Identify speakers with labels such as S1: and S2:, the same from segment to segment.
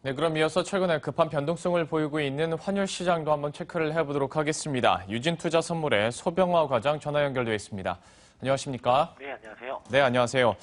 S1: 네, 그럼 이어서 최근에 급한 변동성을 보이고 있는 환율 시장도 한번 체크를 해보도록 하겠습니다. 유진투자선물의 소병화 과장 전화 연결되어 있습니다. 안녕하십니까?
S2: 네, 안녕하세요.
S1: 네, 안녕하세요.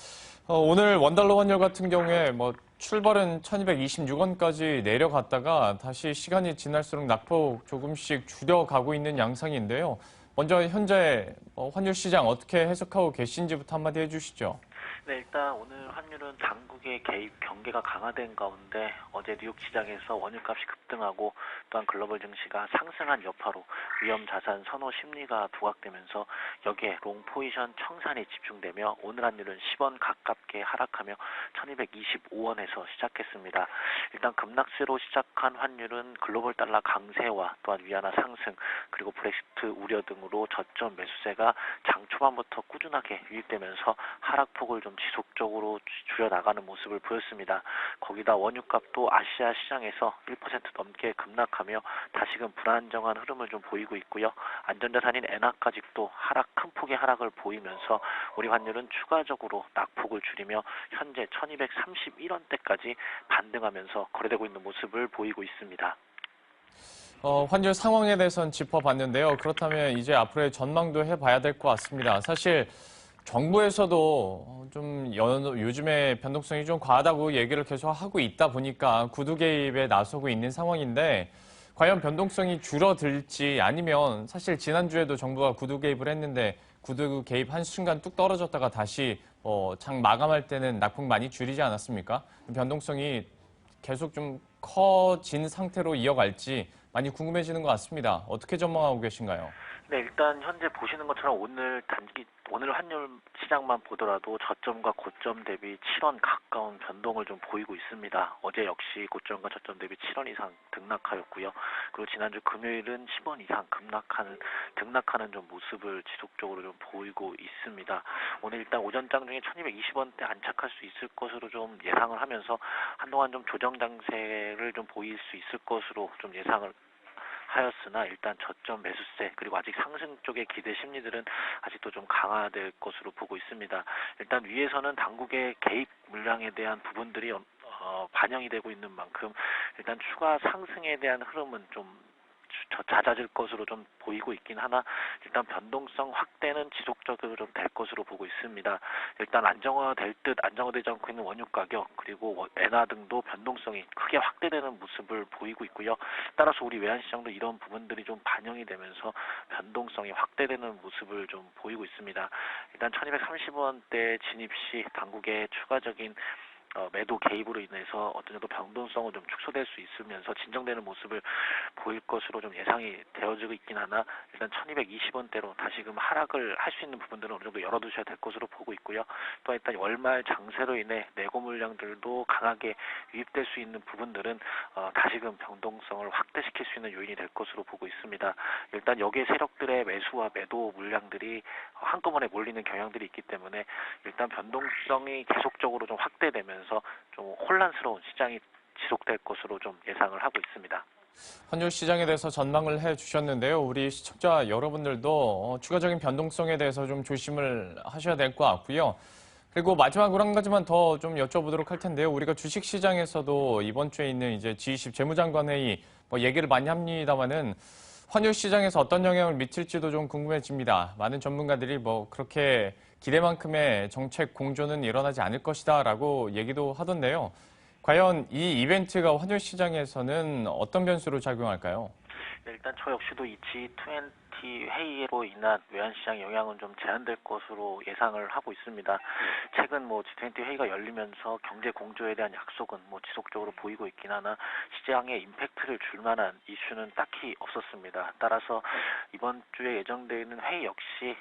S1: 오늘 원달러 환율 같은 경우에 출발은 1226원까지 내려갔다가 다시 시간이 지날수록 낙폭 조금씩 줄여가고 있는 양상인데요. 먼저 현재 환율 시장 어떻게 해석하고 계신지부터 한마디 해주시죠.
S2: 네, 일단 오늘 환율은 당국의 개입 경계가 강화된 가운데 어제 뉴욕 시장에서 원유값이 급등하고 또한 글로벌 증시가 상승한 여파로 위험 자산 선호 심리가 부각되면서 여기에 롱 포지션 청산이 집중되며 오늘 환율은 10원 가깝게 하락하며 1225원에서 시작했습니다. 일단 급락세로 시작한 환율은 글로벌 달러 강세와 또한 위안화 상승 그리고 브렉시트 우려 등으로 저점 매수세가 장 초반부터 꾸준하게 유입되면서 하락폭을 좀 지속적으로 줄여나가는 모습을 보였습니다. 거기다 원유값도 아시아 시장에서 1% 넘게 급락하며 다시금 불안정한 흐름을 좀 보이고 있고요. 안전자산인 엔화까지도 큰 폭의 하락을 보이면서 우리 환율은 추가적으로 낙폭을 줄이며 현재 1231원대까지 반등하면서 거래되고 있는 모습을 보이고 있습니다.
S1: 환율 상황에 대해서는 짚어봤는데요. 그렇다면 이제 앞으로의 전망도 해봐야 될 것 같습니다. 사실 정부에서도 요즘에 변동성이 좀 과하다고 얘기를 계속 하고 있다 보니까 구두 개입에 나서고 있는 상황인데 과연 변동성이 줄어들지 아니면 사실 지난주에도 정부가 구두 개입을 했는데 구두 개입 한 순간 뚝 떨어졌다가 다시 장 마감할 때는 낙폭 많이 줄이지 않았습니까? 변동성이 계속 좀 커진 상태로 이어갈지 많이 궁금해지는 것 같습니다. 어떻게 전망하고 계신가요?
S2: 네, 일단 현재 보시는 것처럼 오늘 환율 시장만 보더라도 저점과 고점 대비 7원 가까운 변동을 좀 보이고 있습니다. 어제 역시 고점과 저점 대비 7원 이상 등락하였고요. 그리고 지난주 금요일은 10원 이상 등락하는 좀 모습을 지속적으로 좀 보이고 있습니다. 오늘 일단 오전장 중에 1220원대 안착할 수 있을 것으로 좀 예상을 하면서 한동안 좀 조정 장세를 좀 보일 수 있을 것으로 좀 예상을 하였으나 일단 저점 매수세 그리고 아직 상승 쪽의 기대 심리들은 아직도 좀 강화될 것으로 보고 있습니다. 일단 위에서는 당국의 개입 물량에 대한 부분들이 반영이 되고 있는 만큼 일단 추가 상승에 대한 흐름은 좀 잦아질 것으로 좀 보이고 있긴 하나 일단 변동성 확대는 지속적으로 좀 될 것으로 보고 있습니다. 일단 안정화될 듯 안정화되지 않고 있는 원유 가격 그리고 엔화 등도 변동성이 크게 확대되는 모습을 보이고 있고요. 따라서 우리 외환시장도 이런 부분들이 좀 반영이 되면서 변동성이 확대되는 모습을 좀 보이고 있습니다. 일단 1230원대 진입 시 당국의 추가적인 매도 개입으로 인해서 어떤 정도 변동성은 좀 축소될 수 있으면서 진정되는 모습을 보일 것으로 좀 예상이 되어지고 있긴 하나 일단 1220원대로 다시금 하락을 할 수 있는 부분들은 어느 정도 열어두셔야 될 것으로 보고 있고요. 또 일단 월말 장세로 인해 내고 물량들도 강하게 유입될 수 있는 부분들은 다시금 변동성을 확대시킬 수 있는 요인이 될 것으로 보고 있습니다. 일단 여기에 세력들의 매수와 매도 물량들이 한꺼번에 몰리는 경향들이 있기 때문에 일단 변동성이 계속적으로 좀 확대되면서 좀 혼란스러운 시장이 지속될 것으로 좀 예상을 하고 있습니다.
S1: 환율 시장에 대해서 전망을 해 주셨는데요. 우리 시청자 여러분들도 추가적인 변동성에 대해서 좀 조심을 하셔야 될 것 같고요. 그리고 마지막으로 한 가지만 더 좀 여쭤보도록 할 텐데요. 우리가 주식 시장에서도 이번 주에 있는 이제 G20 재무장관 회의 얘기를 많이 합니다만은 환율 시장에서 어떤 영향을 미칠지도 좀 궁금해집니다. 많은 전문가들이 그렇게 기대만큼의 정책 공조는 일어나지 않을 것이다라고 얘기도 하던데요. 과연 이 이벤트가 환율 시장에서는 어떤 변수로 작용할까요?
S2: 네, 일단 저 역시도 이 G20 회의로 인한 외환시장 영향은 좀 제한될 것으로 예상을 하고 있습니다. 최근 G20 회의가 열리면서 경제 공조에 대한 약속은 지속적으로 보이고 있긴 하나 시장에 임팩트를 줄 만한 이슈는 딱히 없었습니다. 따라서 이번 주에 예정되어 있는 회의 역시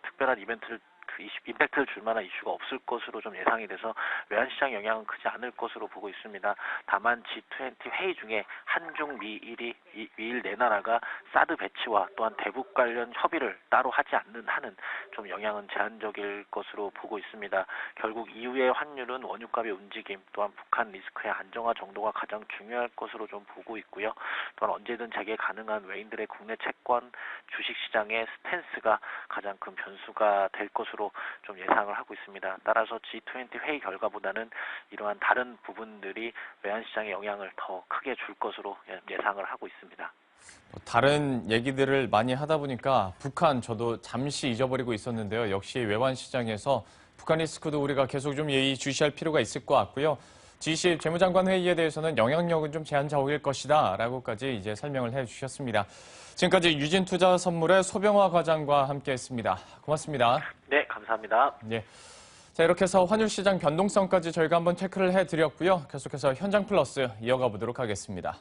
S2: 특별한 임팩트를 줄 만한 이슈가 없을 것으로 좀 예상이 돼서 외환시장 영향은 크지 않을 것으로 보고 있습니다. 다만 G20 회의 중에 한중 미일이 미일 네 나라가 사드 배치와 또한 대북 관련 협의를 따로 하지 않는 한은 좀 영향은 제한적일 것으로 보고 있습니다. 결국 이후의 환율은 원유값의 움직임 또한 북한 리스크의 안정화 정도가 가장 중요할 것으로 좀 보고 있고요. 또한 언제든 재개 가능한 외인들의 국내 채권 주식 시장의 스탠스가 가장 큰 변수가 될 것으로 것으로 좀 예상을 하고 있습니다. 따라서 G20 회의 결과보다는 이러한 다른 부분들이 외환시장에 영향을 더 크게 줄 것으로 예상을 하고 있습니다.
S1: 다른 얘기들을 많이 하다 보니까 북한 저도 잠시 잊어버리고 있었는데요. 역시 외환시장에서 북한 리스크도 우리가 계속 좀 예의주시할 필요가 있을 것 같고요. G20 재무장관 회의에 대해서는 영향력은 좀 제한적일 것이다 라고까지 이제 설명을 해주셨습니다. 지금까지 유진투자선물의 소병화 과장과 함께했습니다. 고맙습니다.
S2: 네, 감사합니다.
S1: 예. 자, 이렇게 해서 환율 시장 변동성까지 저희가 한번 체크를 해드렸고요. 계속해서 현장 플러스 이어가 보도록 하겠습니다.